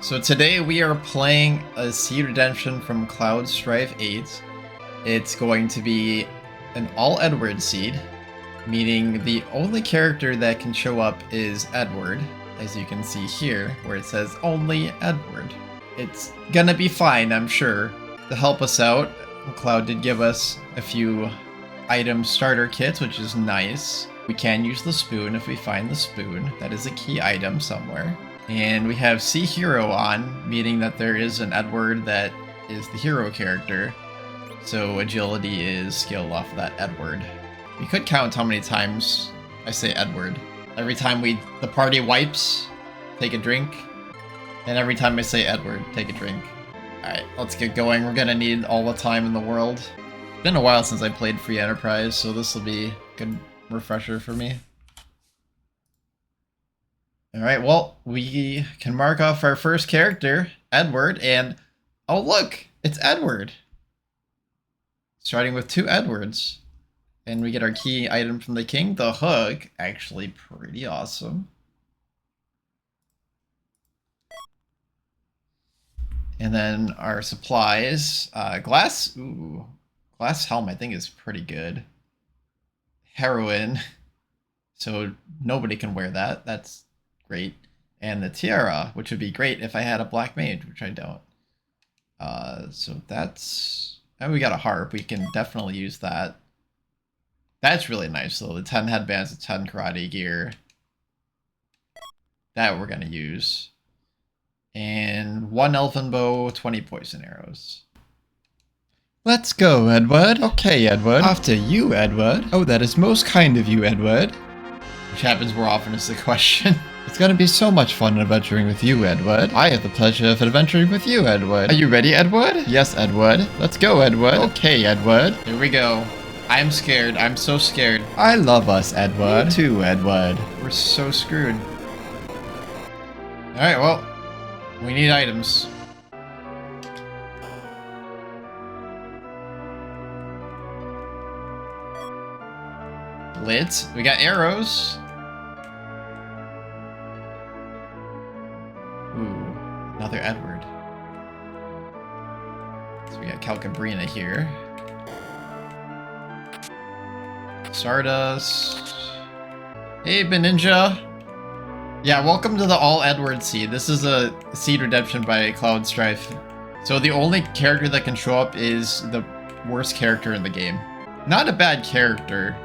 So today we are playing a Seed Redemption from Cloud Strife 8. It's going to be an all Edward seed, meaning the only character that can show up is Edward, as you can see here, where it says only Edward. It's gonna be fine, I'm sure. To help us out, Cloud did give us a few item starter kits, which is nice. We can use the spoon if we find the spoon. That is a key item somewhere. And we have C Hero on, meaning that there is an Edward that is the hero character. So agility is skill off of that Edward. We could count how many times I say Edward. Every time the party wipes, take a drink. And every time I say Edward, take a drink. Alright, let's get going. We're gonna need all the time in the world. It's been a while since I played Free Enterprise, so this will be a good refresher for me. Alright, well, we can mark off our first character, Edward, and oh look, it's Edward! Starting with 2 Edwards. And we get our key item from the king, the hook. Actually pretty awesome. And then our supplies, glass helm I think is pretty good. Heroin, so nobody can wear that, that's great. And the tiara, which would be great if I had a black mage, which I don't. So that's... And we got a harp, we can definitely use that. That's really nice though, the 10 headbands, the 10 karate gear. That we're gonna use. And 1 elfin bow, 20 poison arrows. Let's go, Edward. Okay, Edward. After you, Edward. Oh, that is most kind of you, Edward. Which happens more often is the question. It's gonna be so much fun adventuring with you, Edward. I have the pleasure of adventuring with you, Edward. Are you ready, Edward? Yes, Edward. Let's go, Edward. Okay, Edward. Here we go. I'm scared. I'm so scared. I love us, Edward. Me too, Edward. We're so screwed. Alright, well, we need items. Lit. We got arrows. Ooh, another Edward. So we got Calcabrina here. Stardust. Hey, Beninja. Yeah, welcome to the all Edward seed. This is a seed redemption by Cloud Strife. So the only character that can show up is the worst character in the game. Not a bad character.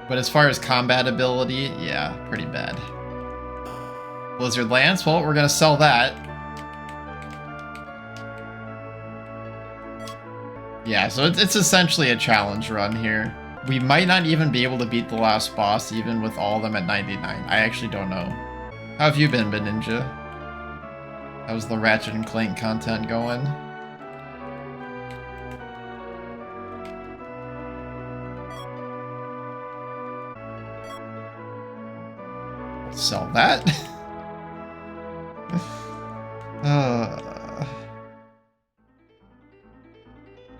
But as far as combat ability, yeah, pretty bad. Blizzard Lance, well, we're gonna sell that. Yeah, so it's essentially a challenge run here. We might not even be able to beat the last boss, even with all of them at 99. I actually don't know. How have you been, Beninja? How's the Ratchet and Clank content going? Sell that.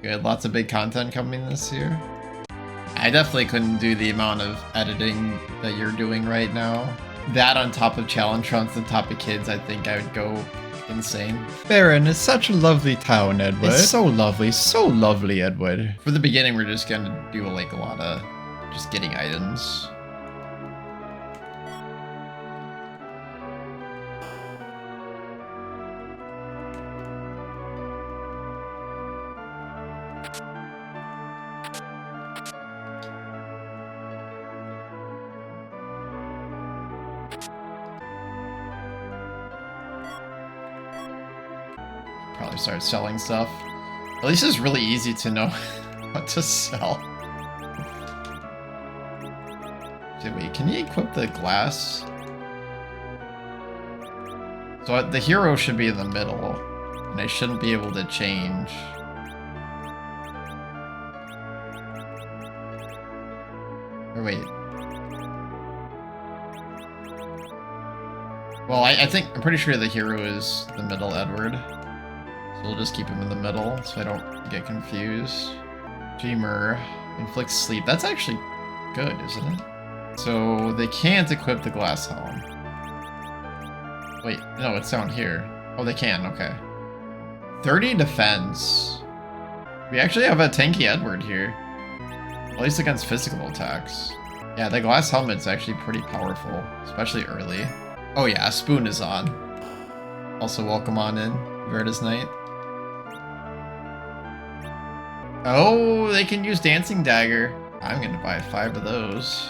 Good, lots of big content coming this year. I definitely couldn't do the amount of editing that you're doing right now. That on top of challenge runs, on top of kids, I think I would go insane. Baron is such a lovely town, Edward. It's so lovely, Edward. For the beginning, we're just gonna do like a lot of just getting items. Probably start selling stuff. At least it's really easy to know what to sell. Wait, can you equip the glass? So the hero should be in the middle, and I shouldn't be able to change. Or wait. Well, I'm pretty sure the hero is the middle Edward. So we'll just keep him in the middle so I don't get confused. Dreamer inflicts sleep. That's actually good, isn't it? So they can't equip the glass helm. Wait, no, it's down here. Oh, they can, okay. 30 defense. We actually have a tanky Edward here. At least against physical attacks. Yeah, the glass helmet's actually pretty powerful, especially early. Oh yeah, Spoon is on. Also welcome on in, Verda's Knight. Oh, they can use Dancing Dagger. I'm gonna buy 5 of those.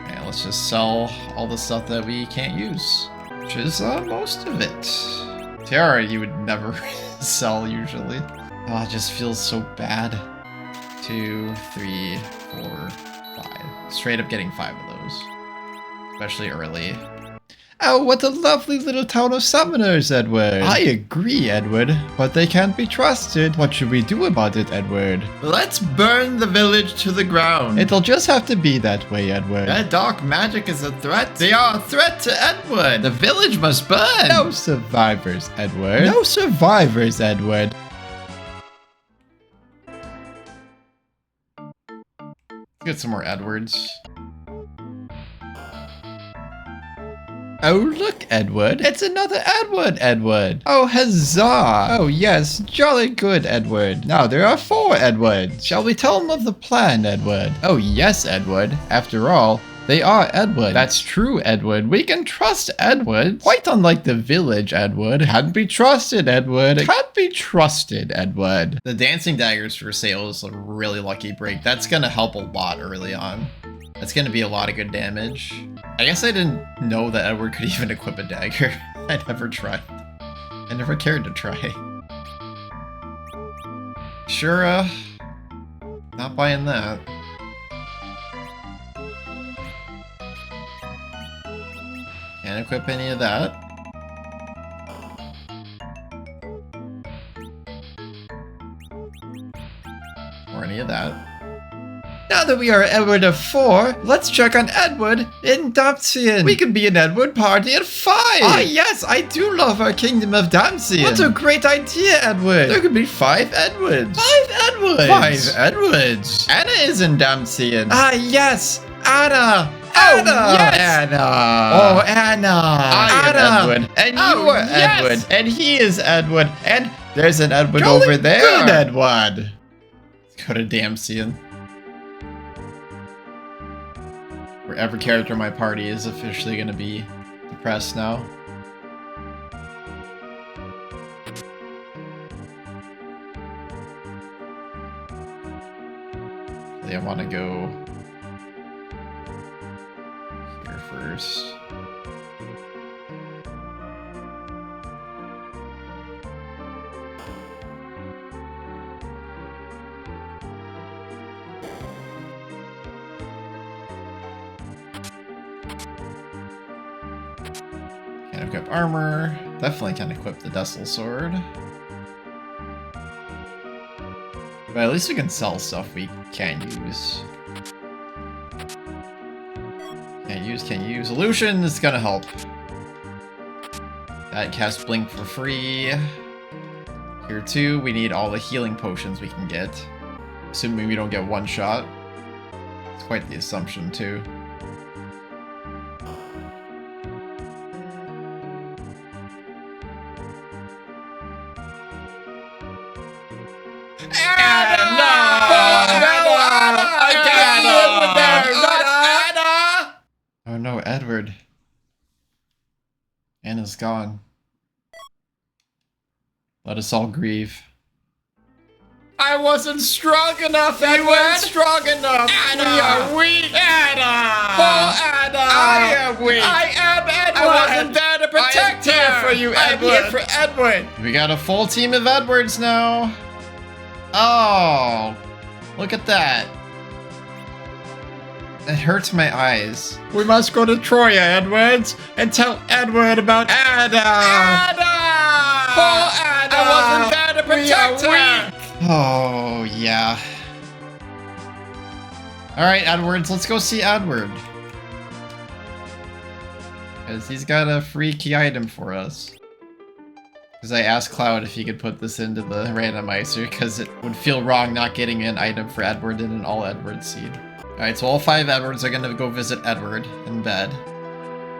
And let's just sell all the stuff that we can't use, which is most of it. Tiara, you would never sell usually. Oh, it just feels so bad. 2, 3, 4, 5. Straight up getting 5 of those, especially early. Oh, what a lovely little town of summoners, Edward. I agree, Edward, but they can't be trusted. What should we do about it, Edward? Let's burn the village to the ground. It'll just have to be that way, Edward. That dark magic is a threat. They are a threat to Edward. The village must burn. No survivors, Edward. No survivors, Edward. Get some more Edwards. Oh, look, Edward. It's another Edward, Edward. Oh, huzzah. Oh, yes. Jolly good, Edward. Now there are 4 Edwards. Shall we tell them of the plan, Edward? Oh, yes, Edward. After all, they are Edward. That's true, Edward. We can trust Edward. Quite unlike the village, Edward. Can't be trusted, Edward. Can't be trusted, Edward. The Dancing Daggers for sale is a really lucky break. That's gonna help a lot early on. That's gonna be a lot of good damage. I guess I didn't know that Edward could even equip a dagger. I never tried. I never cared to try. Sure, not buying that. Can't equip any of that. Or any of that. Now that we are Edward of 4, let's check on Edward in Damsien. We can be an Edward party at 5. Ah yes, I do love our kingdom of Damsien. What a great idea, Edward. There could be 5 Edwards. 5 Edwards. 5 Edwards. Anna is in Damsien. Ah yes, Anna. Anna! Oh, yes! Anna! Oh, Anna! I am Edward, and you are Edward, and he is Edward, and there's an Edward over there. Good, Edward! Let's go to Damsien. Where every character in my party is officially going to be depressed now. I want to go here first. Can't equip armor. Definitely can't equip the Dessel sword. But at least we can sell stuff we can use. Can't use. Illusion is gonna help. That cast Blink for free. Here too, we need all the healing potions we can get. Assuming we don't get one shot. It's quite the assumption too. Oh no, Edward. Anna's gone. Let us all grieve. I wasn't strong enough, Edward! You weren't strong enough! Anna! We are weak! Anna! Oh, Anna! I am weak! I am Edward! I wasn't there to protect her! I'm here for you, Edward! I'm here for Edward! We got a full team of Edwards now! Oh! Look at that! It hurts my eyes. We must go to Troya, Edwards, and tell Edward about Anna! Anna! Poor Anna! I wasn't there to protect her! Oh, yeah. Alright, Edwards, let's go see Edward. Because he's got a free key item for us. Because I asked Cloud if he could put this into the randomizer, because it would feel wrong not getting an item for Edward in an all Edward seed. Alright, so all 5 Edwards are gonna go visit Edward in bed.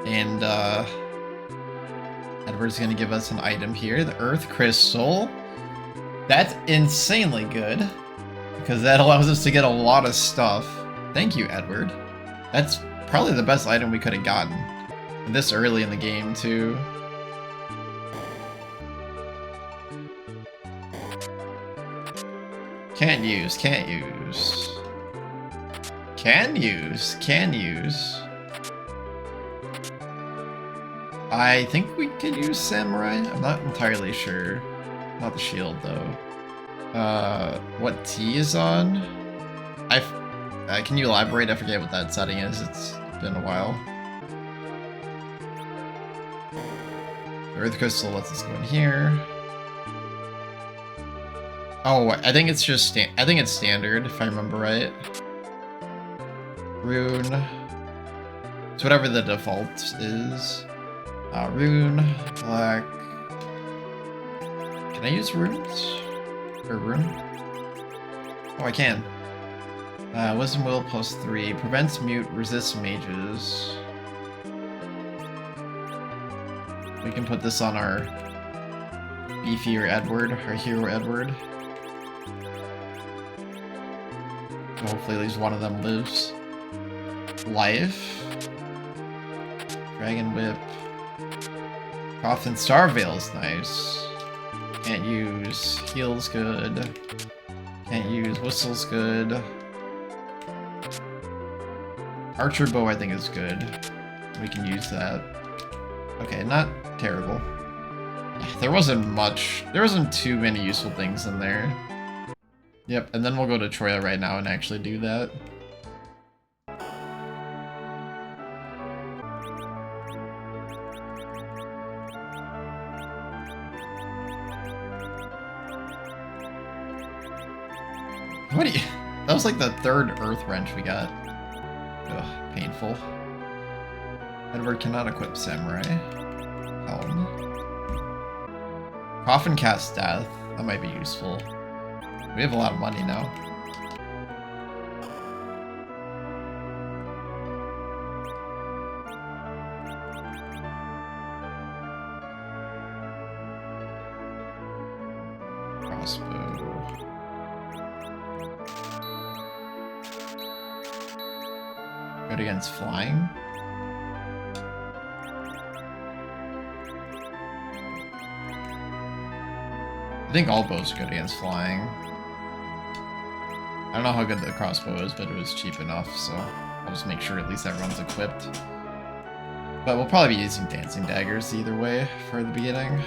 And, Edward's gonna give us an item here, the Earth Crystal. That's insanely good, because that allows us to get a lot of stuff. Thank you, Edward. That's probably the best item we could have gotten. This early in the game, too. Can't use, can't use. Can use, can use. I think we could use Samurai. I'm not entirely sure. Not the shield, though. What T is on? Can you elaborate? I forget what that setting is. It's been a while. Earth Crystal lets us go in here. Oh, I think it's just I think it's standard, if I remember right. Rune. It's whatever the default is. Rune, black. Can I use runes? Or rune? Oh, I can. Wisdom Will +3. Prevents mute, resists mages. We can put this on our beefier Edward, our hero Edward. Hopefully at least one of them lives. Life. Dragon Whip. Coffin Star Veil's nice. Can't use. Heal's good. Can't use. Whistle's good. Archer Bow I think is good. We can use that. Okay, not terrible. There wasn't much. There wasn't too many useful things in there. Yep, and then we'll go to Troya right now and actually do that. What do you... That was like the third Earth Wrench we got. Ugh, painful. Edward cannot equip Samurai. Helm. Coffin Cast Death. That might be useful. We have a lot of money now. Crossbow. Good against flying. I think all bows are good against flying. I don't know how good the crossbow is, but it was cheap enough, so I'll just make sure at least everyone's equipped. But we'll probably be using dancing daggers either way for the beginning.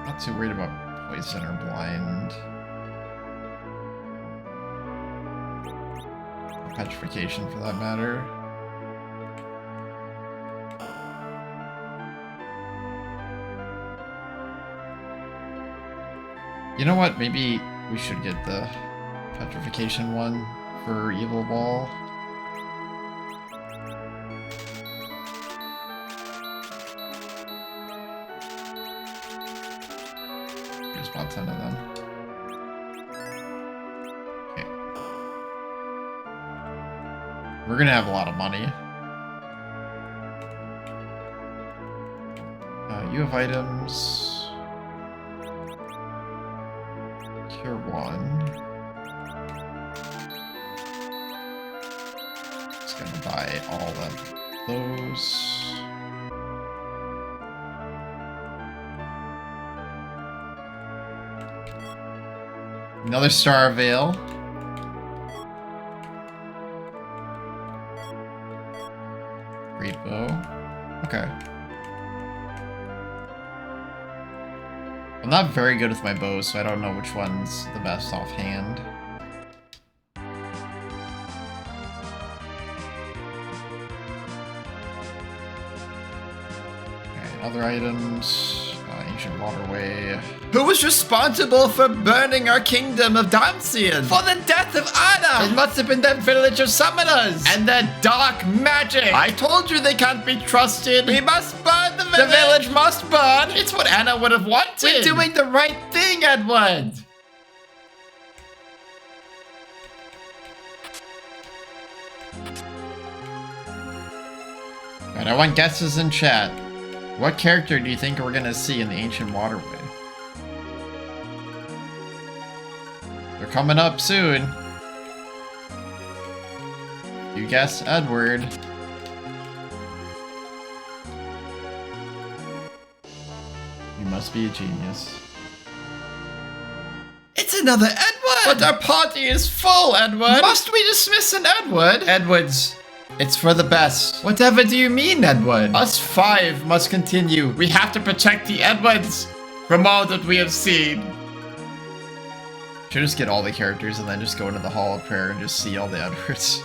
Not too worried about poison or blind. Or petrification for that matter. You know what? Maybe we should get the petrification one for Evil Ball. There's about 10 of them. Okay. We're gonna have a lot of money. You have items. Cure 1. Just gonna buy all of those. Another Star Veil. Great bow. Okay. I'm not very good with my bows, so I don't know which one's the best offhand. Alright, other items. Ancient Waterway. Who was responsible for burning our kingdom of Dancian? For the death of Anna! It must have been that village of summoners! And their dark magic! I told you they can't be trusted! We must burn the village! The village must burn! It's what Anna would have wanted! We're doing the right thing, Edward! Alright, I want guesses in chat. What character do you think we're gonna see in the Ancient Waterway? They're coming up soon. You guess Edward. You must be a genius. It's another Edward! But our party is full, Edward! Must we dismiss an Edward? Edwards, it's for the best. Whatever do you mean, Edward? Us 5 must continue. We have to protect the Edwards from all that we have seen. Should just get all the characters and then just go into the Hall of Prayer and just see all the Edwards.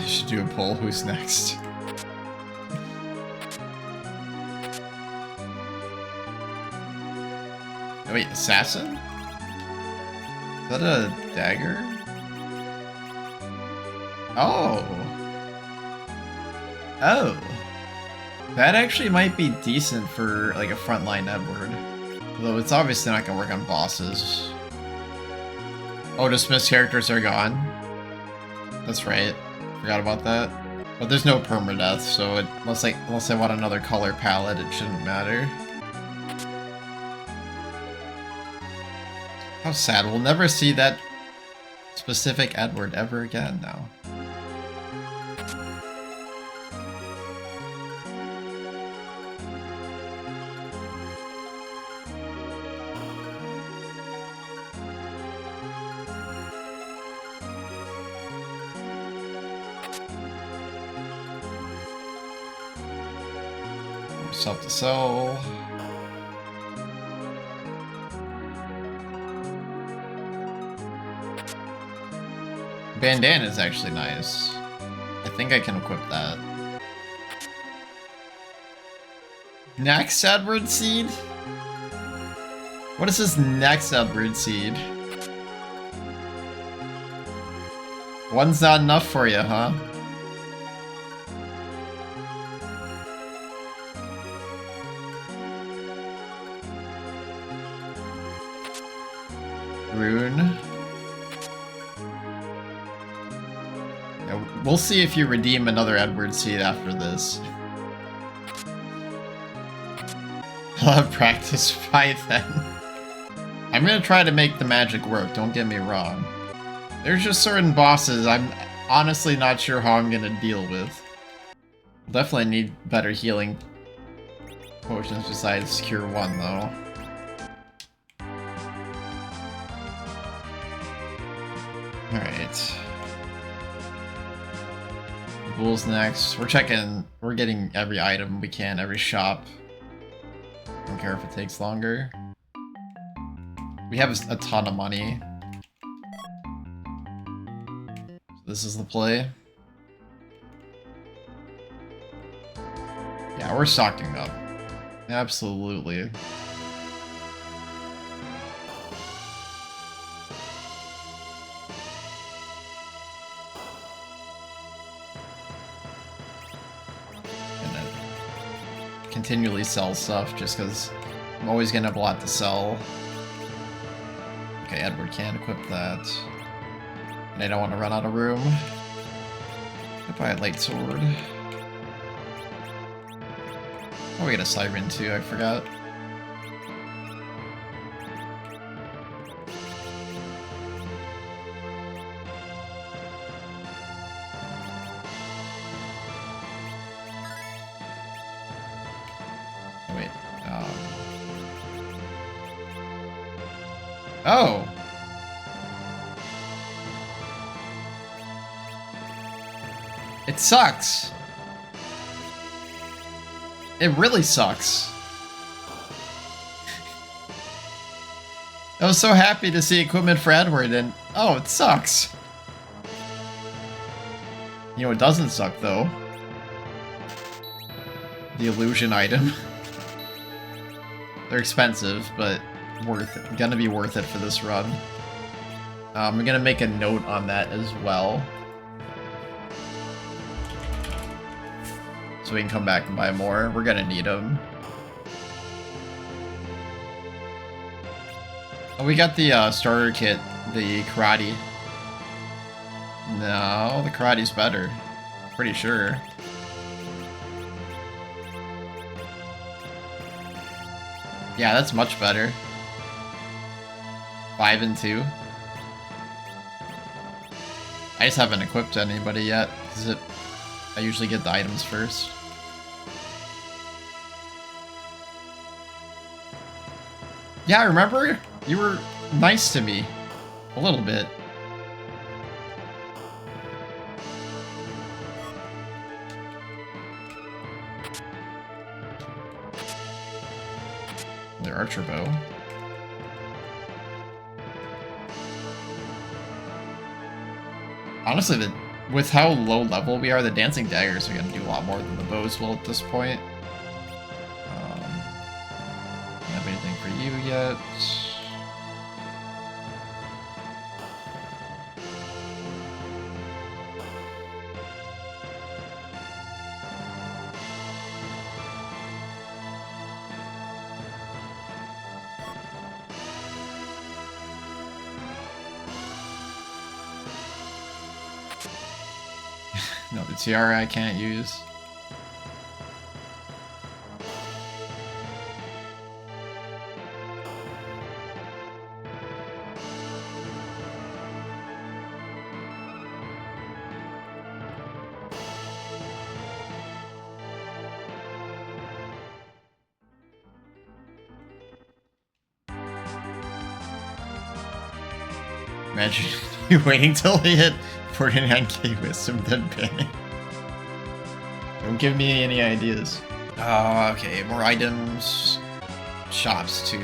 Should do a poll. Who's next? Oh, wait, assassin? Is that a dagger? Oh. Oh. That actually might be decent for like a frontline Edward. Although it's obviously not gonna work on bosses. Oh, dismissed characters are gone. That's right. Forgot about that. But there's no permadeath, so unless I want another color palette, it shouldn't matter. How sad. We'll never see that specific Edward ever again now. Stuff to sell. Bandana is actually nice. I think I can equip that. Next Edward Seed? What is this next Edward Seed? One's not enough for you, huh? Rune. Yeah, we'll see if you redeem another Edward Seed after this. I'll have practice by then. I'm gonna try to make the magic work, don't get me wrong. There's just certain bosses I'm honestly not sure how I'm gonna deal with. Definitely need better healing potions besides Cure 1 though. Alright. Bull's next. We're getting every item we can, every shop. Don't care if it takes longer. We have a ton of money. So this is the play. Yeah, we're stocking up. Absolutely. Continually sell stuff just because I'm always gonna have a lot to sell. Okay, Edward can't equip that. And I don't want to run out of room. I'll buy a light sword. Oh, we got a siren too, I forgot. Oh! It sucks. It really sucks. I was so happy to see equipment for Edward and oh, it sucks. You know what doesn't suck though? The illusion item. They're expensive, but worth it. Gonna be worth it for this run. I'm gonna make a note on that as well. So we can come back and buy more. We're gonna need them. Oh, we got the starter kit, the karate. No, the karate's better. Pretty sure. Yeah, that's much better. 5 and 2. I just haven't equipped anybody yet, because I usually get the items first. Yeah, remember? You were nice to me. A little bit. Their archer bow. Honestly, with how low level we are, the dancing daggers are going to do a lot more than the bows will at this point. Don't have anything for you yet. No, the tiara I can't use. Imagine you waiting till we hit 49k wisdom, then banning. Don't give me any ideas. Okay, more items. Shops too.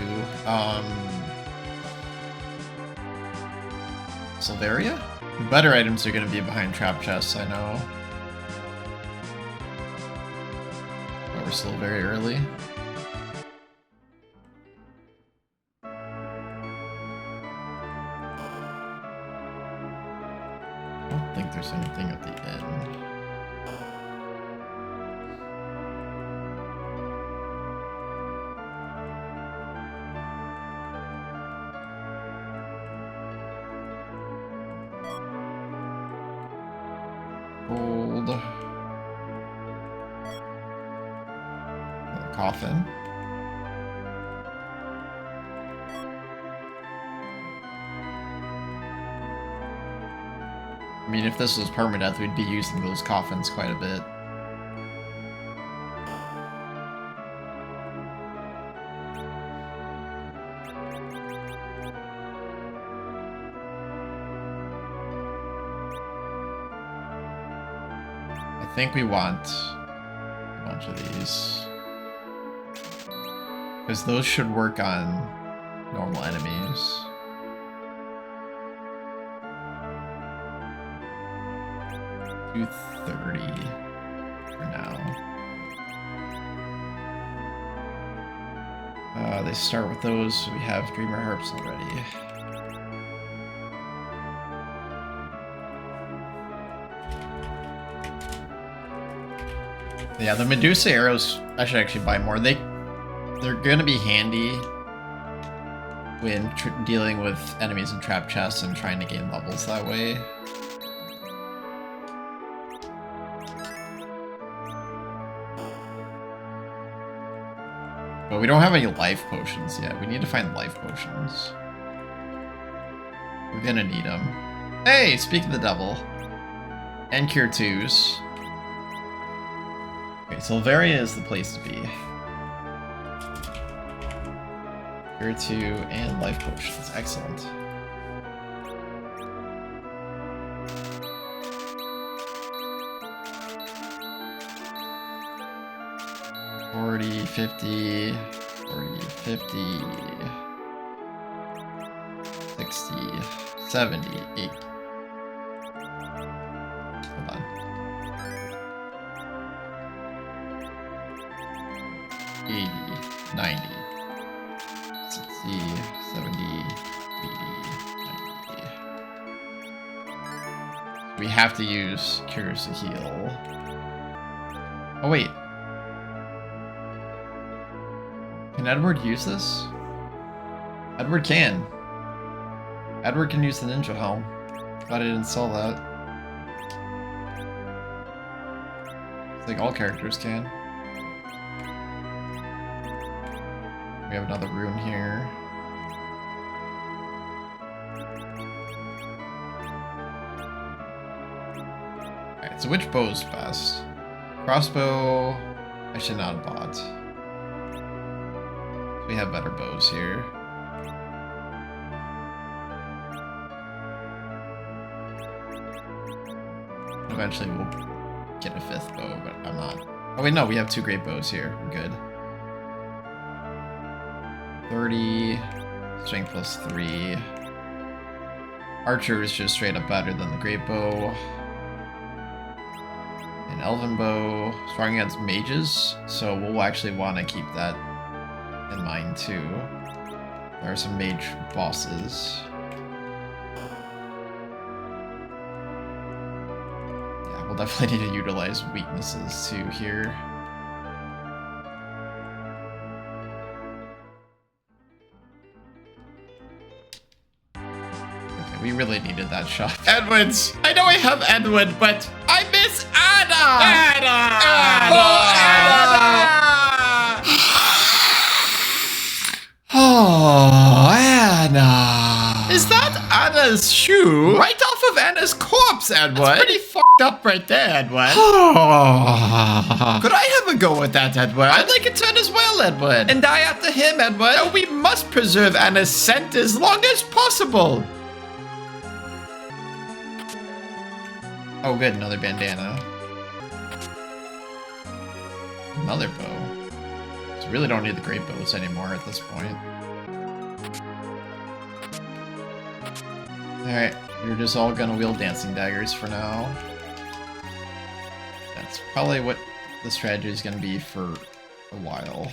Silveria? The better items are gonna be behind trap chests, I know. But we're still very early. I don't think there's anything at the end. Gold. Another coffin. I mean, if this was permadeath, we'd be using those coffins quite a bit. I think we want a bunch of these. Because those should work on normal enemies. $230 for now. They start with those, so we have Dreamer Harps already. Yeah, the Medusa arrows, I should actually buy more. They're gonna be handy when dealing with enemies in trap chests and trying to gain levels that way. But we don't have any life potions yet. We need to find life potions. We're gonna need them. Hey, speak of the devil. And cure 2s. Okay, Silveria is the place to be. Cure 2 and life potions. Excellent. $40, $50, $40, $50, $60, $70, $80. Hold on. 80, 90, 60, 70, 80, 90. We have to use cures to heal. Oh wait. Can Edward use this? Edward can. Edward can use the ninja helm. Glad I didn't sell that. It's like all characters can. We have another rune here. Alright, so which bow's best? Crossbow, I should not have bought. We have better bows here. Eventually we'll get a 5th bow, but I'm not. Oh wait, no, we have 2 great bows here. We're good. 30, strength plus 3. Archer is just straight up better than the great bow. An elven bow, strong against mages, so we'll actually want to keep that in mind too. There are some mage bosses. Yeah, we'll definitely need to utilize weaknesses too here. Okay, we really needed that shot. Edwards! I know I have Edward, but I miss Anna! Anna! Oh, Anna! Is that Anna's shoe? Right off of Anna's corpse, Edward! That's pretty fucked up right there, Edward. Could I have a go at that, Edward? I'd like a turn as well, Edward. And die after him, Edward. Oh, we must preserve Anna's scent as long as possible. Oh, good, another bandana. Another bow. So we really don't need the great bows anymore at this point. Alright, you're just all gonna wield dancing daggers for now. That's probably what the strategy is gonna be for a while.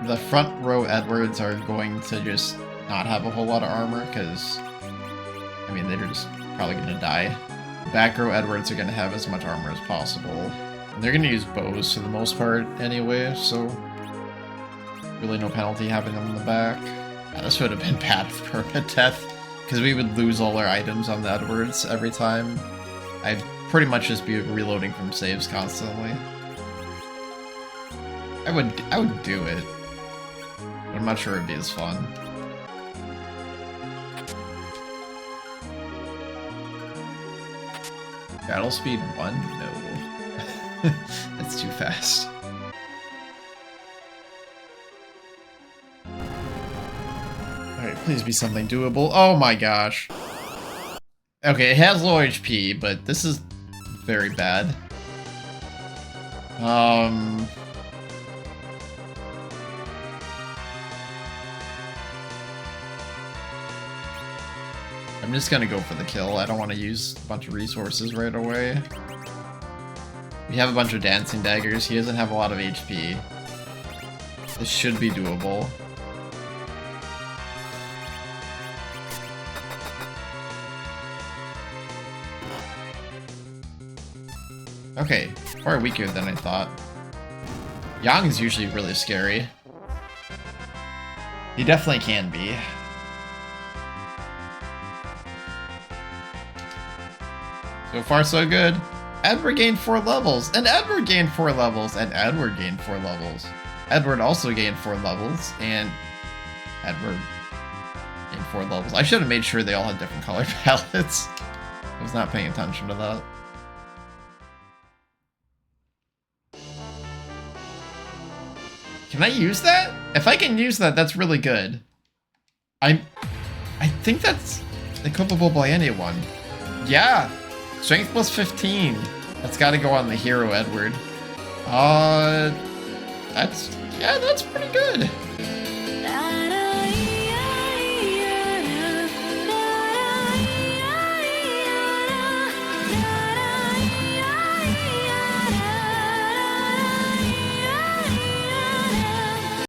The front row Edwards are going to just not have a whole lot of armor, because, I mean, they're just probably gonna die. The back row Edwards are gonna have as much armor as possible. And they're gonna use bows for the most part anyway, so really no penalty having them in the back. Yeah, this would have been bad with permanent death, because we would lose all our items on the Edwards every time. I'd pretty much just be reloading from saves constantly. I would do it, but I'm not sure it'd be as fun. Battle speed 1? No. That's too fast. Alright, please be something doable. Oh my gosh. Okay, it has low HP, but this is very bad. I'm just gonna go for the kill. I don't want to use a bunch of resources right away. We have a bunch of dancing daggers. He doesn't have a lot of HP. This should be doable. Okay, far weaker than I thought. Yang is usually really scary. He definitely can be. So far, so good. Edward gained 4 levels, and Edward gained 4 levels, and Edward gained 4 levels. Edward also gained 4 levels, and Edward gained 4 levels. I should have made sure they all had different color palettes. I was not paying attention to that. Can I use that? If I can use that, that's really good. I think that's equipable by anyone. Yeah! Strength plus 15. That's gotta go on the hero, Edward. That's pretty good.